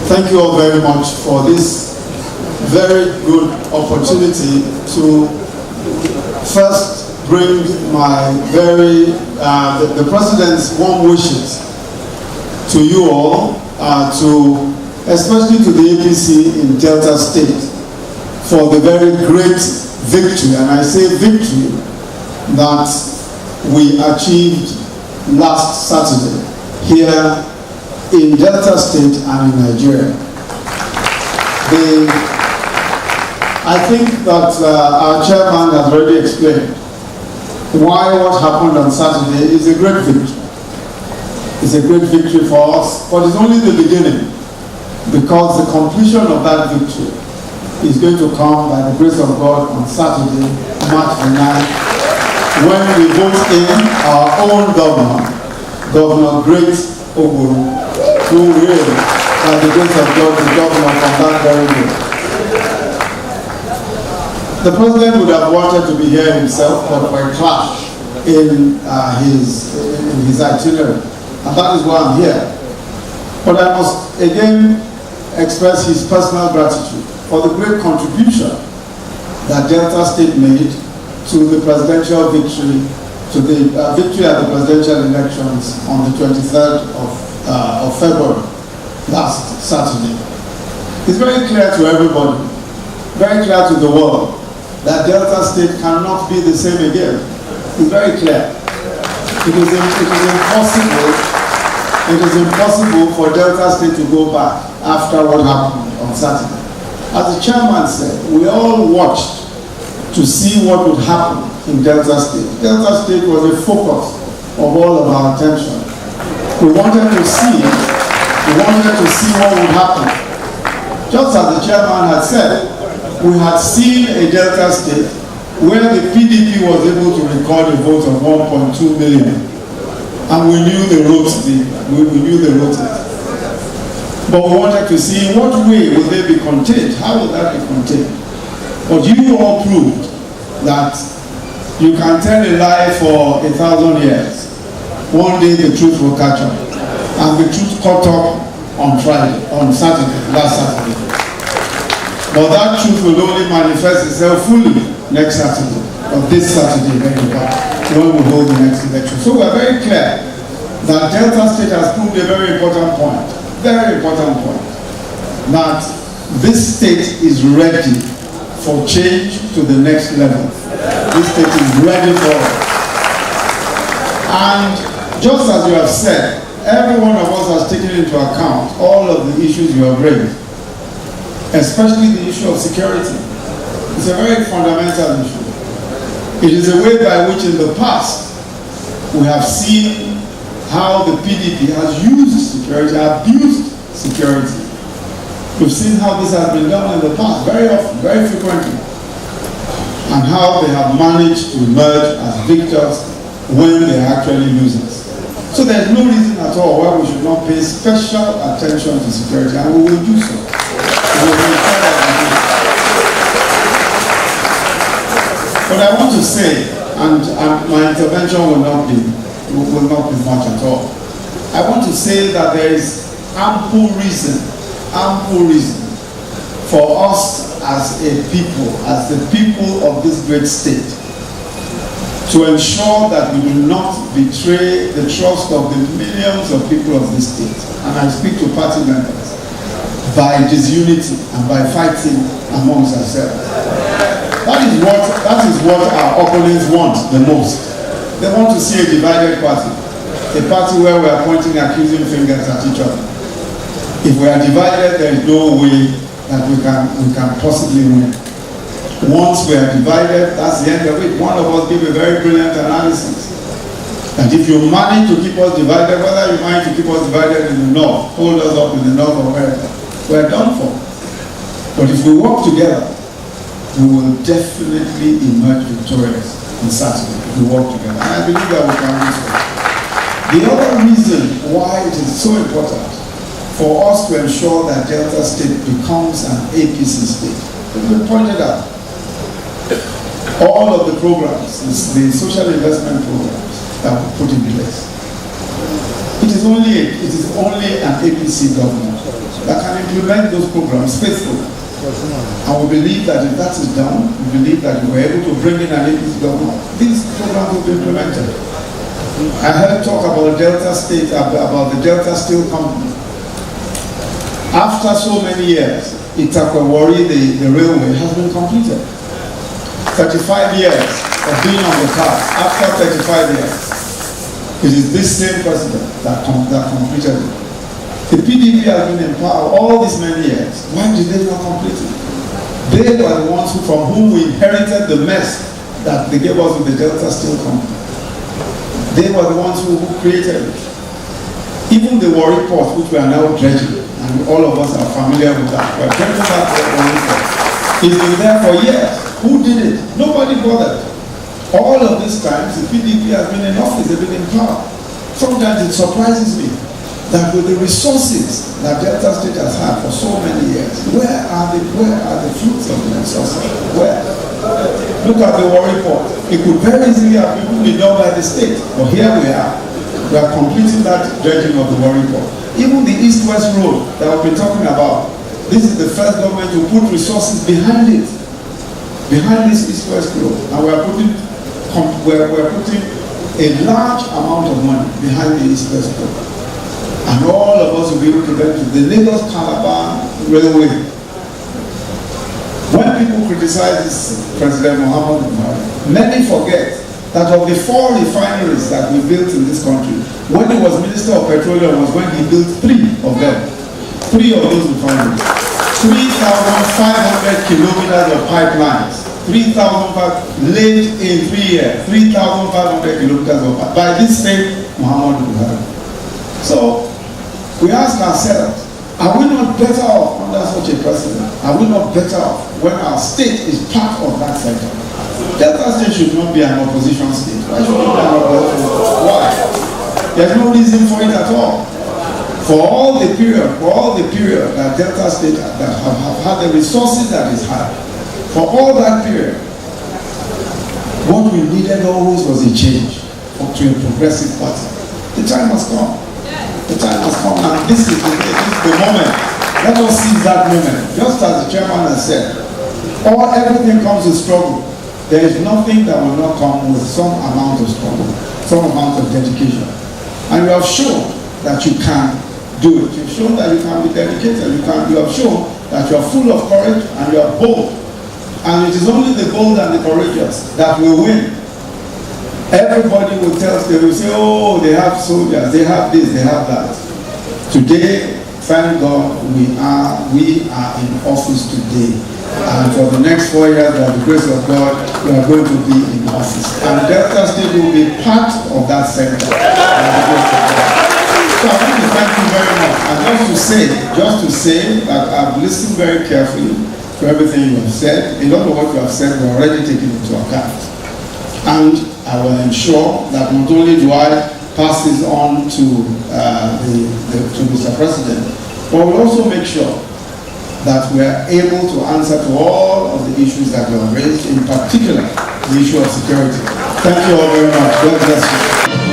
Thank you all very much for this very good opportunity to first bring my the President's warm wishes to you all, especially to the APC in Delta State for the very great victory, and I say victory, that we achieved last Saturday here in Delta State and in Nigeria. I think that our chairman has already explained why what happened on Saturday is a great victory. It's a great victory for us, but it's only the beginning, because the completion of that victory is going to come by the grace of God on Saturday, March the 9th, when we vote in our own governor, Governor Grace Oguru, who will, by the grace of God, the governor from that very day. The President would have wanted to be here himself, but for a clash in his itinerary, and that is why I'm here. But I must again express his personal gratitude for the great contribution that Delta State made to the presidential victory, to the victory at the presidential elections on the 23rd of February, last Saturday. It's very clear to everybody, very clear to the world, that Delta State cannot be the same again. It's very clear. It is impossible for Delta State to go back after what happened on Saturday. As the chairman said, we all watched to see what would happen in Delta State. Delta State was a focus of all of our attention. We wanted to see what would happen. Just as the chairman had said, we had seen a Delta State where the PDP was able to record a vote of 1.2 million. And we knew they wrote it. But we wanted to see in what way would they be contained? How would that be contained? But you all proved that you can tell a lie for 1,000 years. One day the truth will catch up. And the truth caught up on Saturday, last Saturday. But that truth will only manifest itself fully next Saturday, or this Saturday, when we hold the next election. So we are very clear that Delta State has proved a very important point, that this state is ready for change to the next level. This state is ready for it. And just as you have said, every one of us has taken into account all of the issues you have raised, especially the issue of security. It's a very fundamental issue. It is a way by which in the past we have seen how the PDP has used security, abused security. We've seen how this has been done in the past, very often, very frequently, and how they have managed to emerge as victors when they are actually losers. So there's no reason at all why we should not pay special attention to security, and we will do so. But I want to say, and my intervention will not be much at all. I want to say that there is ample reason for us as a people, as the people of this great state, to ensure that we do not betray the trust of the millions of people of this state. And I speak to party members, by disunity and by fighting amongst ourselves. That is what our opponents want the most. They want to see a divided party, a party where we are pointing accusing fingers at each other. If we are divided, there is no way that we can possibly win. Once we are divided, that's the end of it. One of us gave a very brilliant analysis. And if you manage to keep us divided, whether you manage to keep us divided in the north, hold us up in the north or wherever, we're done for. But if we work together, we will definitely emerge victorious on Saturday if we work together. And I believe that we can do so. The other reason why it is so important for us to ensure that Delta State becomes an APC state, as we pointed out, all of the programs, the social investment programs that we put in place, it is only an APC government that can implement those programs faithfully. And we believe that if that is done, we believe that we were able to bring in an APC government, these programs will be implemented. I heard talk about Delta State, about the Delta Steel Company. After so many years, Itakwe Warri, the railway, has been completed. 35 years of being on the card. After 35 years, it is this same president that completed it. The PDP has been in power all these many years. Why did they not complete it? They were the ones from whom we inherited the mess that they gave us with the Delta Steel Company. They were the ones who created it. Even the Warri Port, which we are now dredging, and all of us are familiar with that. We are dredging that Warri Port. It's been there for years. Who did it? Nobody bothered. All of these times, the PDP has been in office, they've been in power. Sometimes it surprises me that with the resources that Delta State has had for so many years, where are the fruits of the resources? Where? Look at the Warri Port. It could very easily have been done by the state, but here we are. We are completing that dredging of the Warri Port. Even the East-West Road that we've been talking about, this is the first government to put resources behind it, behind this East-West Road, and we are putting a large amount of money behind the East-West Road. And all of us will be able to get to the Lagos-Calabar Railway. When people criticize President Muhammadu Buhari, many forget that of the 4 refineries that we built in this country, when he was Minister of Petroleum was when he built 3 of them. 3 of those refineries. 3,500 kilometers of pipelines. 3,500 laid in 3 years. 3,500 kilometers of pipelines by this same Muhammadu Buhari. So, we ask ourselves, are we not better off under such a president? Are we not better off when our state is part of that sector? Delta State should not be an opposition state. Why should it be an opposition state? Why? There's no reason for it at all. For all the period that Delta State that have had the resources that is had, for all that period, what we needed always was a change to a progressive party. The time has come. The time has come, and this is the moment. Let us seize that moment. Just as the chairman has said, everything comes with struggle. There is nothing that will not come with some amount of struggle, some amount of dedication. And you have shown that you can do it. You've shown that you can be dedicated. You have shown that you are full of courage and you are bold. And it is only the bold and the courageous that will win. Everybody will they will say, oh, they have soldiers, they have this, they have that. Today, thank God, we are in office today. And for the next 4 years, by the grace of God, we are going to be in office. And Delta State will be part of that center. So I want to thank you very much. And just to say that I've listened very carefully to everything you have said. A lot of what you have said we already taken into account. And I will ensure that not only do I pass this on to Mr. President, but we'll also make sure that we are able to answer to all of the issues that you have raised, in particular the issue of security. Thank you all very much. God bless you.